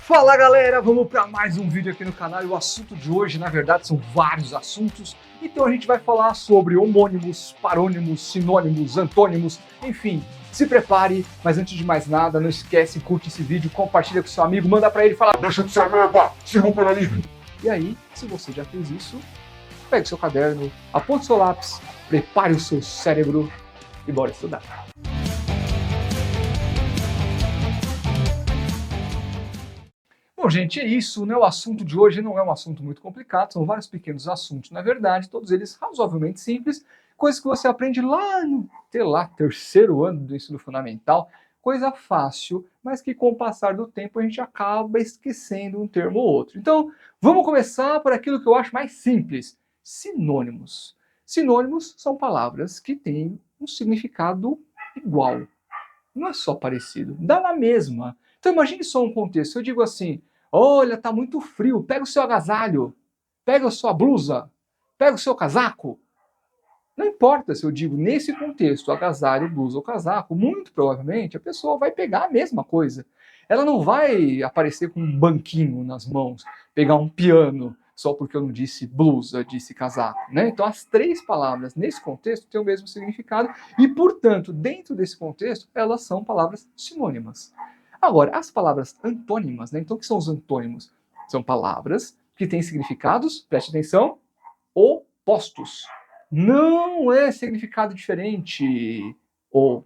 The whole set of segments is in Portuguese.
Fala galera, vamos para mais um vídeo aqui no canal e o assunto de hoje, na verdade, são vários assuntos. Então a gente vai falar sobre homônimos, parônimos, sinônimos, antônimos, enfim, se prepare. Mas antes de mais nada, não esquece, curte esse vídeo, compartilha com seu amigo, manda para ele e fala: deixa de ser merda, se romper livre. E aí, se você já fez isso, pegue o seu caderno, aponte o seu lápis, prepare o seu cérebro e bora estudar. Bom, gente, é isso, né? O assunto de hoje não é um assunto muito complicado, são vários pequenos assuntos, na verdade, todos eles razoavelmente simples, coisas que você aprende lá no, sei lá, terceiro ano do ensino fundamental, coisa fácil, mas que com o passar do tempo a gente acaba esquecendo um termo ou outro. Então, vamos começar por aquilo que eu acho mais simples, sinônimos. Sinônimos são palavras que têm um significado igual. Não é só parecido, dá na mesma. Então imagine só um contexto, eu digo assim: olha, tá muito frio, pega o seu agasalho, pega a sua blusa, pega o seu casaco. Não importa se eu digo nesse contexto, agasalho, blusa ou casaco, muito provavelmente a pessoa vai pegar a mesma coisa. Ela não vai aparecer com um banquinho nas mãos, pegar um piano, só porque eu não disse blusa, disse casaco, né? Então as três palavras nesse contexto têm o mesmo significado e, portanto, dentro desse contexto, elas são palavras sinônimas. Agora, as palavras antônimas, né? Então o que são os antônimos? São palavras que têm significados, preste atenção, opostos. Não é significado diferente, ou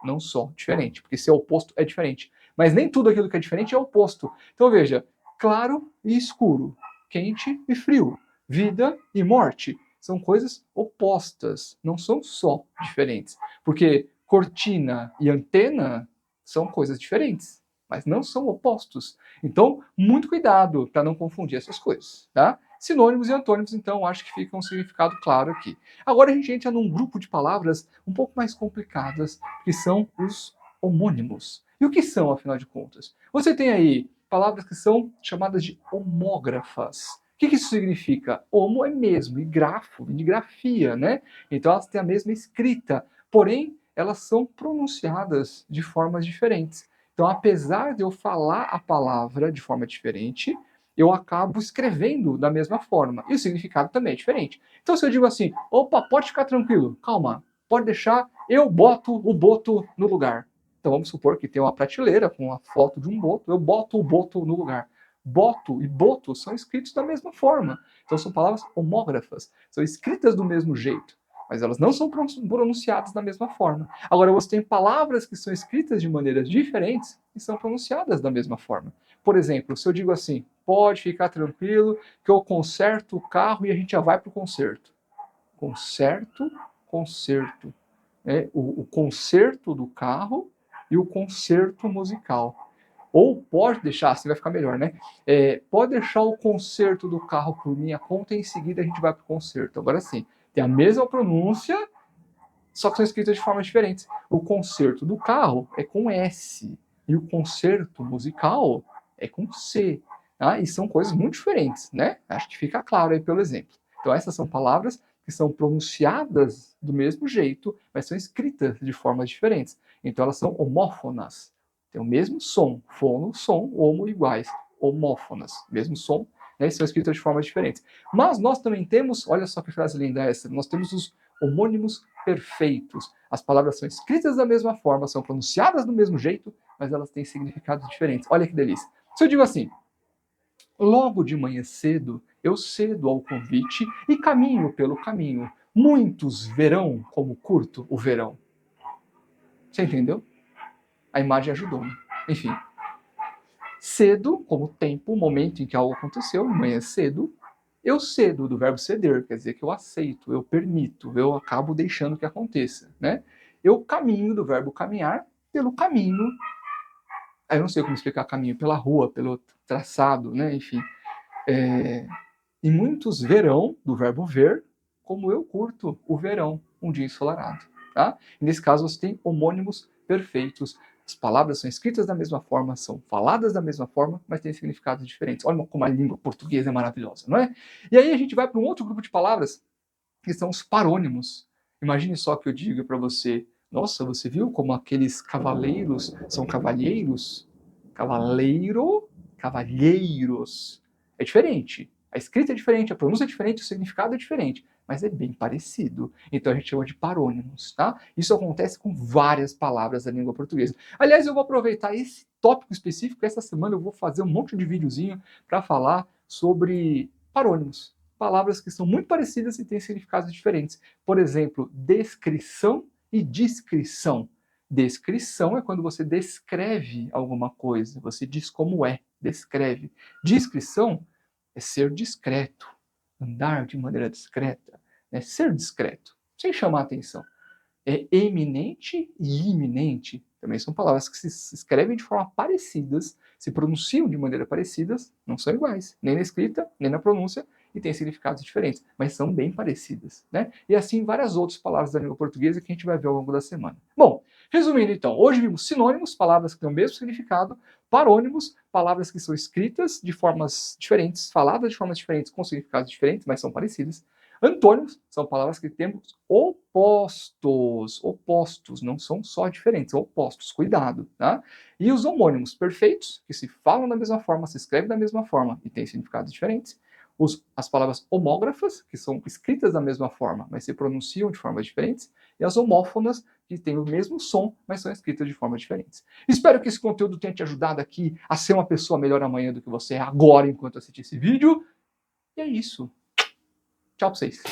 não só diferente, porque ser oposto é diferente. Mas nem tudo aquilo que é diferente é oposto. Então veja, claro e escuro, quente e frio, vida e morte. São coisas opostas, não são só diferentes. Porque cortina e antena são coisas diferentes, mas não são opostos. Então, muito cuidado para não confundir essas coisas, tá? Sinônimos e antônimos, então, acho que fica um significado claro aqui. Agora a gente entra num grupo de palavras um pouco mais complicadas, que são os homônimos. E o que são, afinal de contas? Você tem aí palavras que são chamadas de homógrafas. O que isso significa? Homo é mesmo, e grafo, de grafia, né? Então elas têm a mesma escrita, porém elas são pronunciadas de formas diferentes. Então, apesar de eu falar a palavra de forma diferente, eu acabo escrevendo da mesma forma. E o significado também é diferente. Então, se eu digo assim, opa, pode ficar tranquilo, calma, pode deixar, eu boto o boto no lugar. Então, vamos supor que tem uma prateleira com a foto de um boto, eu boto o boto no lugar. Boto e boto são escritos da mesma forma. Então, são palavras homógrafas, são escritas do mesmo jeito, mas elas não são pronunciadas da mesma forma. Agora, você tem palavras que são escritas de maneiras diferentes e são pronunciadas da mesma forma. Por exemplo, se eu digo assim, pode ficar tranquilo que eu conserto o carro e a gente já vai para o concerto. Conserto, concerto. O concerto do carro e o concerto musical. Ou pode deixar, assim vai ficar melhor, né? Pode deixar o concerto do carro por minha conta e em seguida a gente vai para o concerto. Agora sim, tem a mesma pronúncia, só que são escritas de formas diferentes. O concerto do carro é com S e o concerto musical é com C. Tá? E são coisas muito diferentes, né? Acho que fica claro aí pelo exemplo. Então essas são palavras que são pronunciadas do mesmo jeito, mas são escritas de formas diferentes. Então elas são homófonas. Tem o mesmo som, fono, som, homo iguais, homófonas, mesmo som, né? São escritas de formas diferentes. Mas nós também temos, olha só que frase linda essa, nós temos os homônimos perfeitos. As palavras são escritas da mesma forma, são pronunciadas do mesmo jeito, mas elas têm significados diferentes. Olha que delícia. Se eu digo assim, logo de manhã cedo, eu cedo ao convite e caminho pelo caminho. Muitos verão como curto o verão. Você entendeu? A imagem ajudou-me. Enfim. Cedo, como tempo, momento em que algo aconteceu, manhã cedo. Eu cedo, do verbo ceder, quer dizer que eu aceito, eu permito, eu acabo deixando que aconteça, né? Eu caminho, do verbo caminhar, pelo caminho. Aí eu não sei como explicar caminho, pela rua, pelo traçado, né? Enfim. E muitos verão, do verbo ver, como eu curto o verão, um dia ensolarado. Tá? E nesse caso você tem homônimos perfeitos. As palavras são escritas da mesma forma, são faladas da mesma forma, mas têm significados diferentes. Olha como a língua portuguesa é maravilhosa, não é? E aí a gente vai para um outro grupo de palavras, que são os parônimos. Imagine só que eu diga para você, nossa, você viu como aqueles cavaleiros são cavalheiros? Cavaleiro, cavalheiros. É diferente. A escrita é diferente, a pronúncia é diferente, o significado é diferente, mas é bem parecido. Então a gente chama de parônimos, tá? Isso acontece com várias palavras da língua portuguesa. Aliás, eu vou aproveitar esse tópico específico, essa semana eu vou fazer um monte de videozinho para falar sobre parônimos. Palavras que são muito parecidas e têm significados diferentes. Por exemplo, descrição e discrição. Descrição é quando você descreve alguma coisa, você diz como é, descreve. Discrição é ser discreto, andar de maneira discreta, né? Ser discreto, sem chamar atenção. É eminente e iminente, também são palavras que se escrevem de forma parecidas, se pronunciam de maneira parecidas, não são iguais, nem na escrita, nem na pronúncia, e têm significados diferentes, mas são bem parecidas, né? E assim várias outras palavras da língua portuguesa que a gente vai ver ao longo da semana. Bom, resumindo então, hoje vimos sinônimos, palavras que têm o mesmo significado, parônimos, palavras que são escritas de formas diferentes, faladas de formas diferentes, com significados diferentes, mas são parecidas. Antônimos são palavras que temos opostos. Opostos, não são só diferentes, são opostos, cuidado, tá? E os homônimos perfeitos, que se falam da mesma forma, se escrevem da mesma forma e têm significados diferentes. As palavras homógrafas, que são escritas da mesma forma, mas se pronunciam de formas diferentes. E as homófonas, que têm o mesmo som, mas são escritas de formas diferentes. Espero que esse conteúdo tenha te ajudado aqui a ser uma pessoa melhor amanhã do que você é agora, enquanto assistir esse vídeo. E é isso. Tchau pra vocês.